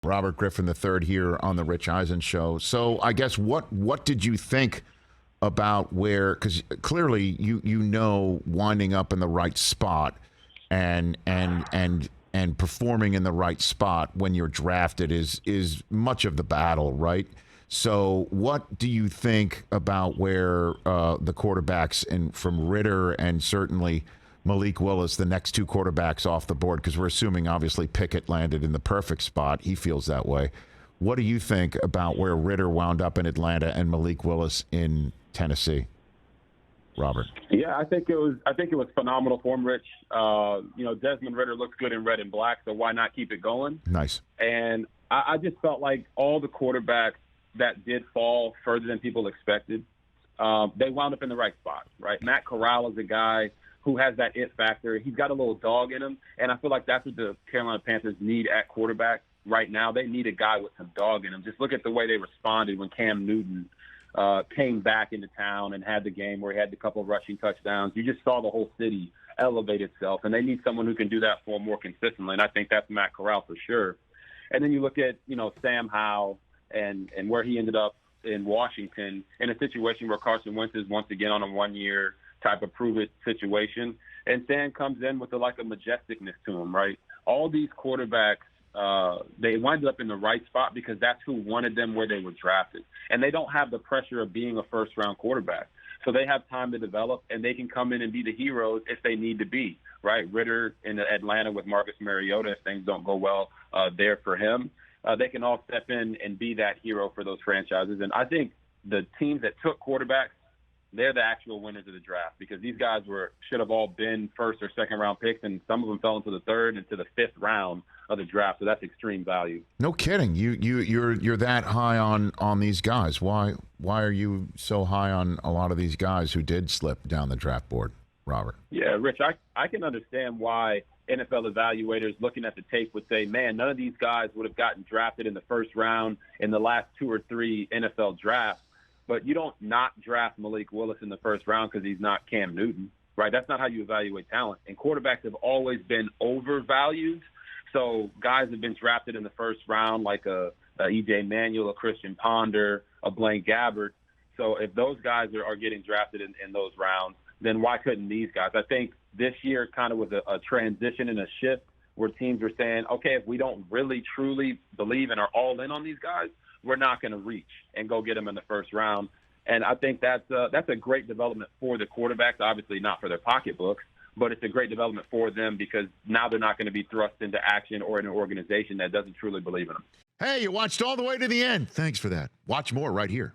Robert Griffin III here on the Rich Eisen Show. So I guess what did you think about where, because clearly you know winding up in the right spot and performing in the right spot when you're drafted is much of the battle, right? So what do you think about where the quarterbacks from Ridder and certainly Malik Willis, the next two quarterbacks off the board, because we're assuming obviously Pickett landed in the perfect spot. He feels that way. What do you think about where Ridder wound up in Atlanta and Malik Willis in Tennessee, Robert? Yeah, I think it was phenomenal for him, Rich. Desmond Ridder looks good in red and black, so why not keep it going? Nice. And I just felt like all the quarterbacks that did fall further than people expected, they wound up in the right spot, right? Matt Corral is a guy who has that it factor. He's got a little dog in him, and I feel like that's what the Carolina Panthers need at quarterback right now. They need a guy with some dog in him. Just look at the way they responded when Cam Newton came back into town and had the game where he had a couple of rushing touchdowns. You just saw the whole city elevate itself, and they need someone who can do that for more consistently, and I think that's Matt Corral for sure. And then you look at, Sam Howell and where he ended up in Washington in a situation where Carson Wentz is once again on a one-year type of prove-it situation, and Sam comes in with a majesticness to him, right? All these quarterbacks, they wind up in the right spot because that's who wanted them where they were drafted. And they don't have the pressure of being a first-round quarterback. So they have time to develop, and they can come in and be the heroes if they need to be, right? Ridder in Atlanta with Marcus Mariota, if things don't go well there for him, they can all step in and be that hero for those franchises. And I think the teams that took quarterbacks, they're the actual winners of the draft because these guys should have all been first or second round picks, and some of them fell into the third and to the fifth round of the draft. So that's extreme value. No kidding. You're that high on these guys. Why are you so high on a lot of these guys who did slip down the draft board, Robert? Yeah, Rich, I can understand why NFL evaluators looking at the tape would say, man, none of these guys would have gotten drafted in the first round in the last 2 or 3 NFL drafts. But you don't not draft Malik Willis in the first round because he's not Cam Newton, right? That's not how you evaluate talent. And quarterbacks have always been overvalued. So guys have been drafted in the first round like a E.J. Manuel, a Christian Ponder, a Blaine Gabbert. So if those guys are getting drafted in those rounds, then why couldn't these guys? I think this year kind of was a transition and a shift where teams were saying, okay, if we don't really truly believe and are all in on these guys, we're not going to reach and go get them in the first round. And I think that's a great development for the quarterbacks, obviously not for their pocketbooks, but it's a great development for them because now they're not going to be thrust into action or in an organization that doesn't truly believe in them. Hey, you watched all the way to the end. Thanks for that. Watch more right here.